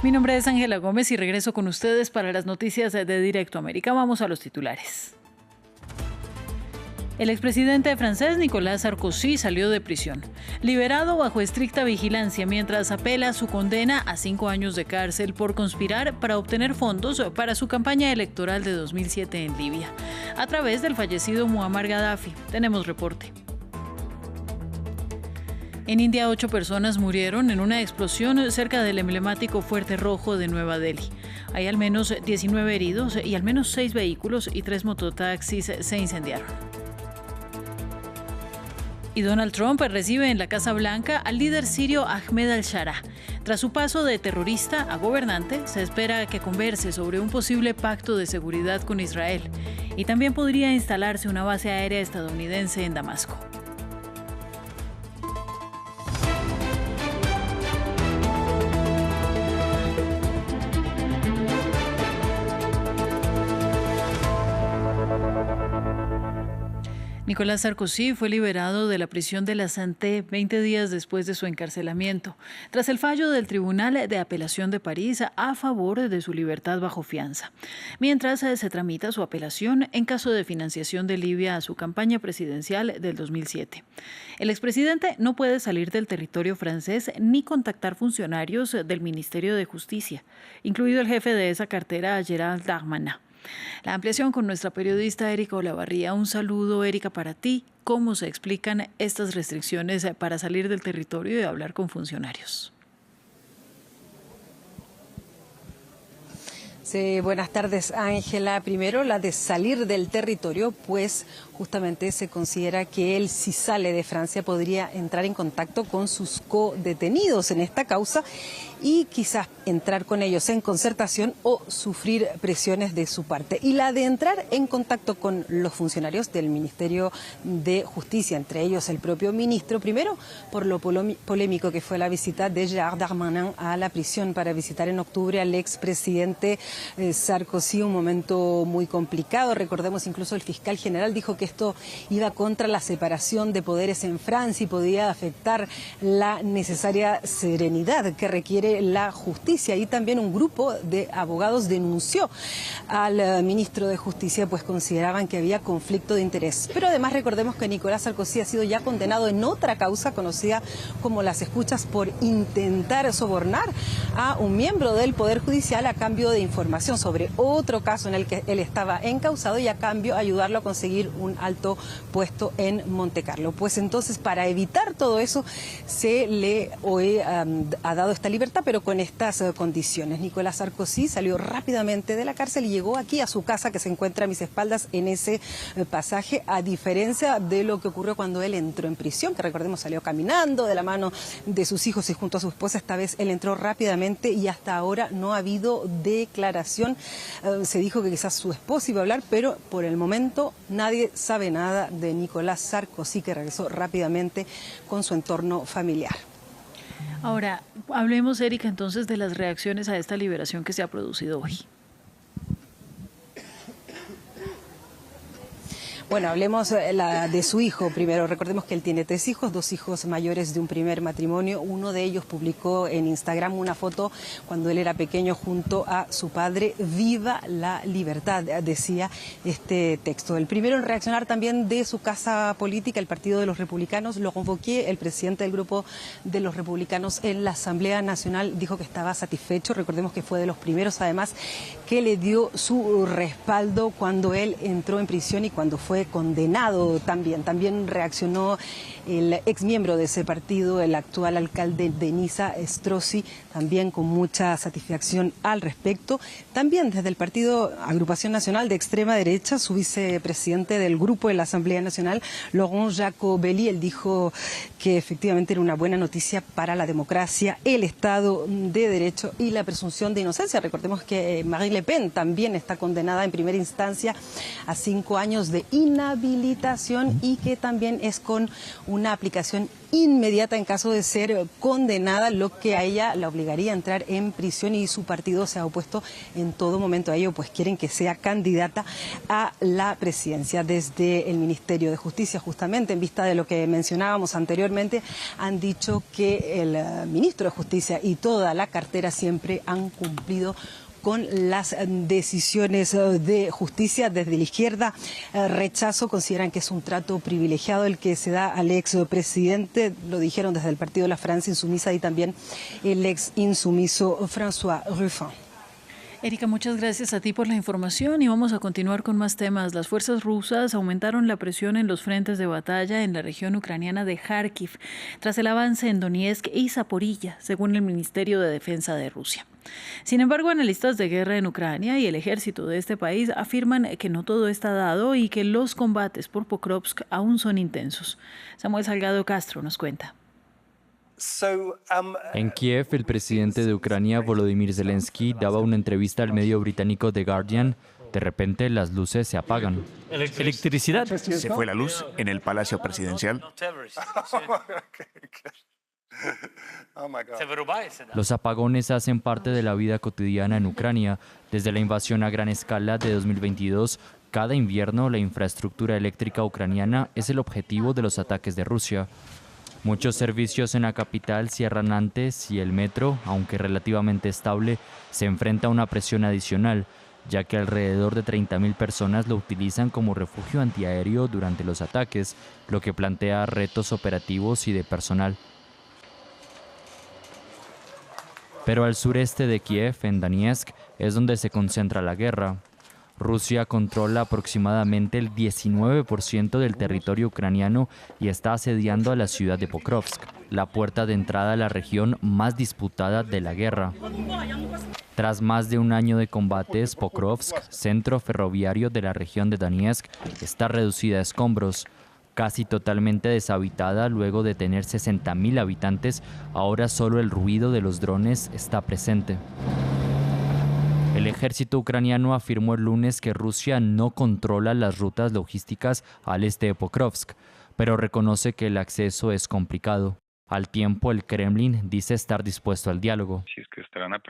Mi nombre es Ángela Gómez y regreso con ustedes para las noticias de Directo América. Vamos a los titulares. El expresidente francés Nicolas Sarkozy salió de prisión, liberado bajo estricta vigilancia mientras apela su condena a 5 años de cárcel por conspirar para obtener fondos para su campaña electoral de 2007 en Libia, a través del fallecido Muammar Gaddafi. Tenemos reporte. En India, 8 personas murieron en una explosión cerca del emblemático Fuerte Rojo de Nueva Delhi. Hay al menos 19 heridos y al menos 6 vehículos y 3 mototaxis se incendiaron. Y Donald Trump recibe en la Casa Blanca al líder sirio Ahmed al-Sharaa. Tras su paso de terrorista a gobernante, se espera que converse sobre un posible pacto de seguridad con Israel. Y también podría instalarse una base aérea estadounidense en Damasco. Nicolas Sarkozy fue liberado de la prisión de la Santé 20 días después de su encarcelamiento, tras el fallo del Tribunal de Apelación de París a favor de su libertad bajo fianza, mientras se tramita su apelación en caso de financiación de Libia a su campaña presidencial del 2007. El expresidente no puede salir del territorio francés ni contactar funcionarios del Ministerio de Justicia, incluido el jefe de esa cartera, Gérald Darmanin. La ampliación con nuestra periodista Erika Olavarría. Un saludo, Erika, para ti. ¿Cómo se explican estas restricciones para salir del territorio y hablar con funcionarios? Sí, buenas tardes, Ángela. Primero, la de salir del territorio, pues justamente se considera que él, si sale de Francia, podría entrar en contacto con sus co-detenidos en esta causa y quizás entrar con ellos en concertación o sufrir presiones de su parte. Y la de entrar en contacto con los funcionarios del Ministerio de Justicia, entre ellos el propio ministro, primero por lo polémico que fue la visita de Gérald Darmanin a la prisión para visitar en octubre al expresidente Sarkozy, un momento muy complicado. Recordemos, incluso el fiscal general dijo que esto iba contra la separación de poderes en Francia y podía afectar la necesaria serenidad que requiere la justicia. Y también un grupo de abogados denunció al ministro de Justicia, pues consideraban que había conflicto de interés. Pero además recordemos que Nicolas Sarkozy ha sido ya condenado en otra causa conocida como las escuchas por intentar sobornar a un miembro del Poder Judicial a cambio de información sobre otro caso en el que él estaba encausado y a cambio ayudarlo a conseguir un alto puesto en Montecarlo. Pues entonces, para evitar todo eso, se le ha dado esta libertad, pero con estas condiciones. Nicolas Sarkozy salió rápidamente de la cárcel y llegó aquí a su casa, que se encuentra a mis espaldas en ese pasaje, a diferencia de lo que ocurrió cuando él entró en prisión, que recordemos salió caminando de la mano de sus hijos y junto a su esposa. Esta vez él entró rápidamente y hasta ahora no ha habido declaración. Se dijo que quizás su esposa iba a hablar, pero por el momento nadie sabe nada de Nicolas Sarkozy, que regresó rápidamente con su entorno familiar. Ahora, hablemos, Erika, entonces de las reacciones a esta liberación que se ha producido hoy. Bueno, hablemos de su hijo primero. Recordemos que él tiene 3 hijos, 2 hijos mayores de un primer matrimonio. Uno de ellos publicó en Instagram una foto cuando él era pequeño junto a su padre. Viva la libertad, decía este texto. El primero en reaccionar también de su casa política, el Partido de los Republicanos, Laurent Wauquiez, el presidente del grupo de los republicanos en la Asamblea Nacional, dijo que estaba satisfecho. Recordemos que fue de los primeros, además, que le dio su respaldo cuando él entró en prisión y cuando fue condenado también. También reaccionó el exmiembro de ese partido, el actual alcalde de Niza, Estrosi, también con mucha satisfacción al respecto. También desde el partido Agrupación Nacional de Extrema Derecha, su vicepresidente del grupo de la Asamblea Nacional, Laurent Jacobelli, él dijo que efectivamente era una buena noticia para la democracia, el Estado de Derecho y la presunción de inocencia. Recordemos que Marine Le Pen también está condenada en primera instancia a 5 años de inhabilitación y que también es con una aplicación inmediata en caso de ser condenada, lo que a ella la obligaría a entrar en prisión, y su partido se ha opuesto en todo momento a ello, pues quieren que sea candidata a la presidencia. Desde el Ministerio de Justicia, justamente en vista de lo que mencionábamos anteriormente, han dicho que el ministro de Justicia y toda la cartera siempre han cumplido con las decisiones de justicia. Desde la izquierda, rechazo, consideran que es un trato privilegiado el que se da al ex presidente, lo dijeron desde el partido de la Francia Insumisa y también el ex insumiso François Ruffin. Erika, muchas gracias a ti por la información y vamos a continuar con más temas. Las fuerzas rusas aumentaron la presión en los frentes de batalla en la región ucraniana de Kharkiv tras el avance en Donetsk y Zaporilla, según el Ministerio de Defensa de Rusia. Sin embargo, analistas de guerra en Ucrania y el ejército de este país afirman que no todo está dado y que los combates por Pokrovsk aún son intensos. Samuel Salgado Castro nos cuenta. En Kiev, el presidente de Ucrania, Volodymyr Zelensky, daba una entrevista al medio británico The Guardian. De repente, las luces se apagan. ¿Electricidad? Se fue la luz en el Palacio Presidencial. Los apagones hacen parte de la vida cotidiana en Ucrania. Desde la invasión a gran escala de 2022, cada invierno la infraestructura eléctrica ucraniana es el objetivo de los ataques de Rusia. Muchos servicios en la capital cierran antes y el metro, aunque relativamente estable, se enfrenta a una presión adicional, ya que alrededor de 30.000 personas lo utilizan como refugio antiaéreo durante los ataques, lo que plantea retos operativos y de personal. Pero al sureste de Kiev, en Donetsk, es donde se concentra la guerra. Rusia controla aproximadamente el 19% del territorio ucraniano y está asediando a la ciudad de Pokrovsk, la puerta de entrada a la región más disputada de la guerra. Tras más de un año de combates, Pokrovsk, centro ferroviario de la región de Donetsk, está reducida a escombros. Casi totalmente deshabitada luego de tener 60.000 habitantes, ahora solo el ruido de los drones está presente. El ejército ucraniano afirmó el lunes que Rusia no controla las rutas logísticas al este de Pokrovsk, pero reconoce que el acceso es complicado. Al tiempo, el Kremlin dice estar dispuesto al diálogo.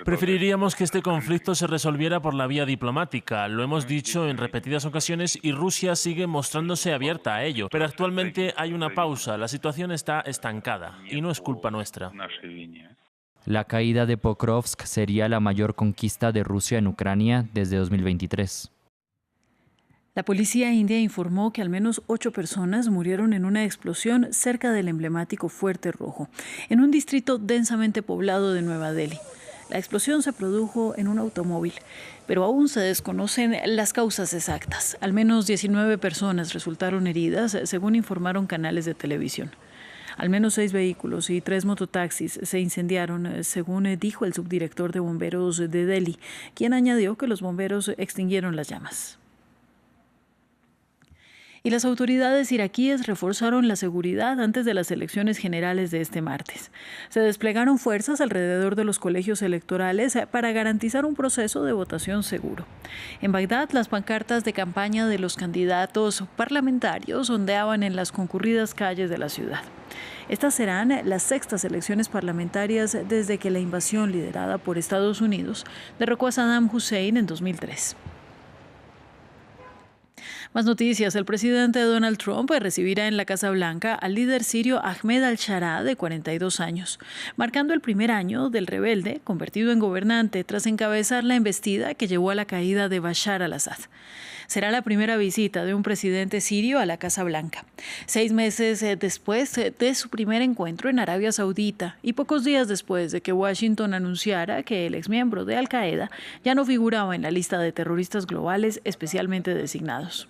Preferiríamos que este conflicto se resolviera por la vía diplomática. Lo hemos dicho en repetidas ocasiones y Rusia sigue mostrándose abierta a ello. Pero actualmente hay una pausa, la situación está estancada y no es culpa nuestra. La caída de Pokrovsk sería la mayor conquista de Rusia en Ucrania desde 2023. La policía india informó que al menos 8 personas murieron en una explosión cerca del emblemático Fuerte Rojo, en un distrito densamente poblado de Nueva Delhi. La explosión se produjo en un automóvil, pero aún se desconocen las causas exactas. Al menos 19 personas resultaron heridas, según informaron canales de televisión. Al menos 6 vehículos y 3 mototaxis se incendiaron, según dijo el subdirector de bomberos de Delhi, quien añadió que los bomberos extinguieron las llamas. Y las autoridades iraquíes reforzaron la seguridad antes de las elecciones generales de este martes. Se desplegaron fuerzas alrededor de los colegios electorales para garantizar un proceso de votación seguro. En Bagdad, las pancartas de campaña de los candidatos parlamentarios ondeaban en las concurridas calles de la ciudad. Estas serán las 6ª elecciones parlamentarias desde que la invasión liderada por Estados Unidos derrocó a Saddam Hussein en 2003. Más noticias. El presidente Donald Trump recibirá en la Casa Blanca al líder sirio Ahmed al-Sharaa, de 42 años, marcando el primer año del rebelde convertido en gobernante tras encabezar la embestida que llevó a la caída de Bashar al-Assad. Será la primera visita de un presidente sirio a la Casa Blanca, 6 meses después de su primer encuentro en Arabia Saudita y pocos días después de que Washington anunciara que el exmiembro de Al-Qaeda ya no figuraba en la lista de terroristas globales especialmente designados.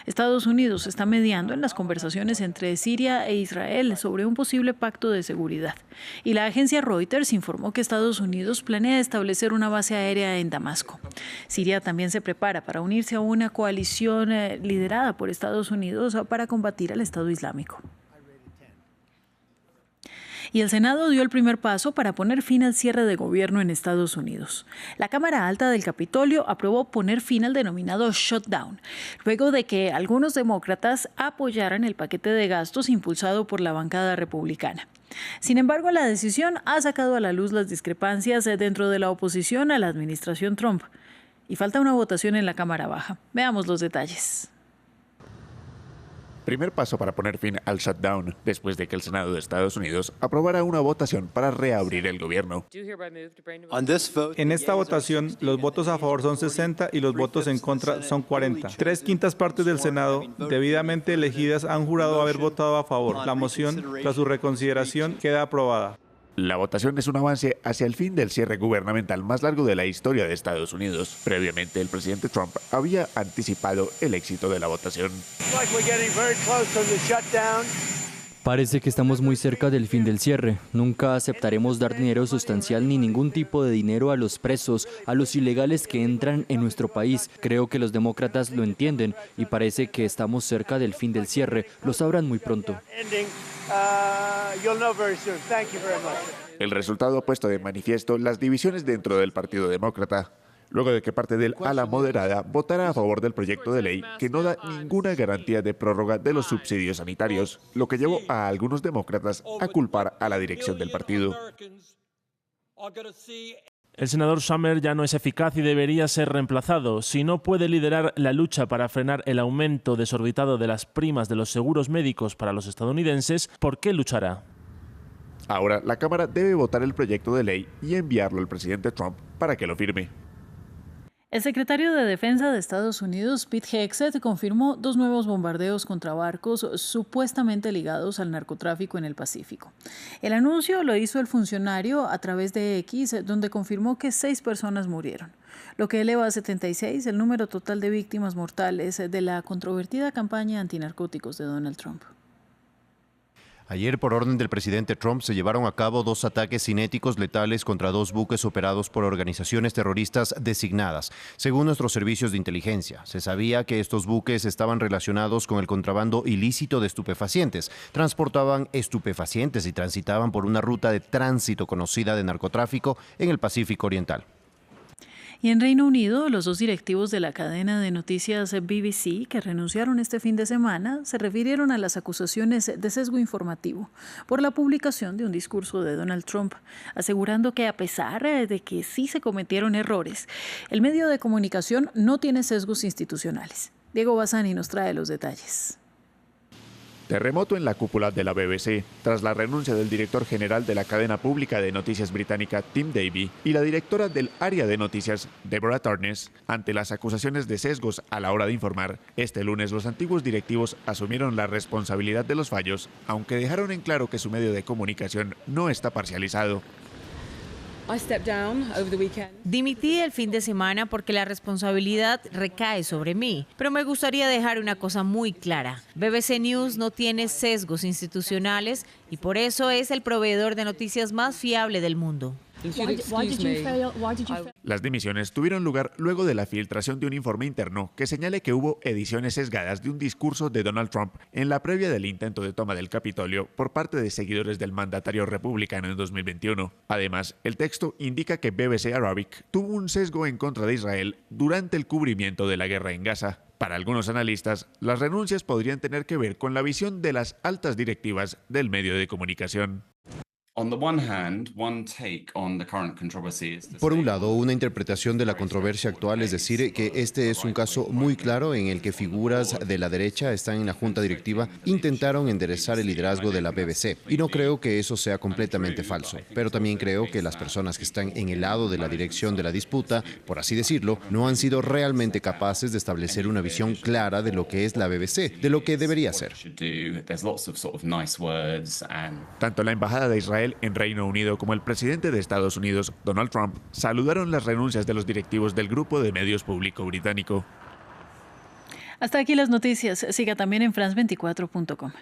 Estados Unidos está mediando en las conversaciones entre Siria e Israel sobre un posible pacto de seguridad. Y la agencia Reuters informó que Estados Unidos planea establecer una base aérea en Damasco. Siria también se prepara para unirse a una coalición liderada por Estados Unidos para combatir al Estado Islámico. y el Senado dio el primer paso para poner fin al cierre de gobierno en Estados Unidos. La Cámara Alta del Capitolio aprobó poner fin al denominado shutdown, luego de que algunos demócratas apoyaran el paquete de gastos impulsado por la bancada republicana. Sin embargo, la decisión ha sacado a la luz las discrepancias dentro de la oposición a la administración Trump. Y falta una votación en la Cámara Baja. Veamos los detalles. Primer paso para poner fin al shutdown, después de que el Senado de Estados Unidos aprobara una votación para reabrir el gobierno. En esta votación, los votos a favor son 60 y los votos en contra son 40. 3/5 partes del Senado, debidamente elegidas, han jurado haber votado a favor. La moción, tras su reconsideración, queda aprobada. La votación es un avance hacia el fin del cierre gubernamental más largo de la historia de Estados Unidos. Previamente, el presidente Trump había anticipado el éxito de la votación. Parece que estamos muy cerca del fin del cierre. Nunca aceptaremos dar dinero sustancial ni ningún tipo de dinero a los presos, a los ilegales que entran en nuestro país. Creo que los demócratas lo entienden y parece que estamos cerca del fin del cierre. Lo sabrán muy pronto. El resultado ha puesto de manifiesto las divisiones dentro del Partido Demócrata, luego de que parte del ala moderada votara a favor del proyecto de ley que no da ninguna garantía de prórroga de los subsidios sanitarios, lo que llevó a algunos demócratas a culpar a la dirección del partido. El senador Schumer ya no es eficaz y debería ser reemplazado. Si no puede liderar la lucha para frenar el aumento desorbitado de las primas de los seguros médicos para los estadounidenses, ¿por qué luchará? Ahora, la Cámara debe votar el proyecto de ley y enviarlo al presidente Trump para que lo firme. El secretario de Defensa de Estados Unidos, Pete Hegseth, confirmó 2 nuevos bombardeos contra barcos supuestamente ligados al narcotráfico en el Pacífico. El anuncio lo hizo el funcionario a través de X, donde confirmó que 6 personas murieron, lo que eleva a 76 el número total de víctimas mortales de la controvertida campaña antinarcóticos de Donald Trump. Ayer, por orden del presidente Trump, se llevaron a cabo 2 ataques cinéticos letales contra 2 buques operados por organizaciones terroristas designadas. Según nuestros servicios de inteligencia, se sabía que estos buques estaban relacionados con el contrabando ilícito de estupefacientes. Transportaban estupefacientes y transitaban por una ruta de tránsito conocida de narcotráfico en el Pacífico Oriental. Y en Reino Unido, los 2 directivos de la cadena de noticias BBC que renunciaron este fin de semana se refirieron a las acusaciones de sesgo informativo por la publicación de un discurso de Donald Trump, asegurando que a pesar de que sí se cometieron errores, el medio de comunicación no tiene sesgos institucionales. Diego Bassani nos trae los detalles. Terremoto en la cúpula de la BBC, tras la renuncia del director general de la cadena pública de noticias británica, Tim Davie, y la directora del área de noticias, Deborah Turnes, ante las acusaciones de sesgos a la hora de informar. Este lunes, los antiguos directivos asumieron la responsabilidad de los fallos, aunque dejaron en claro que su medio de comunicación no está parcializado. Dimití el fin de semana porque la responsabilidad recae sobre mí, pero me gustaría dejar una cosa muy clara. BBC News no tiene sesgos institucionales y por eso es el proveedor de noticias más fiable del mundo. Las dimisiones tuvieron lugar luego de la filtración de un informe interno que señale que hubo ediciones sesgadas de un discurso de Donald Trump en la previa del intento de toma del Capitolio por parte de seguidores del mandatario republicano en 2021. Además, el texto indica que BBC Arabic tuvo un sesgo en contra de Israel durante el cubrimiento de la guerra en Gaza. Para algunos analistas, las renuncias podrían tener que ver con la visión de las altas directivas del medio de comunicación. Por un lado, una interpretación de la controversia actual es decir que este es un caso muy claro en el que figuras de la derecha están en la junta directiva, intentaron enderezar el liderazgo de la BBC. Y no creo que eso sea completamente falso, pero también creo que las personas que están en el lado de la dirección de la disputa, por así decirlo, no han sido realmente capaces de establecer una visión clara de lo que es la BBC, de lo que debería ser. Tanto la Embajada de Israel en Reino Unido como el presidente de Estados Unidos, Donald Trump, saludaron las renuncias de los directivos del grupo de medios público británico. Hasta aquí las noticias. Siga también en France24.com.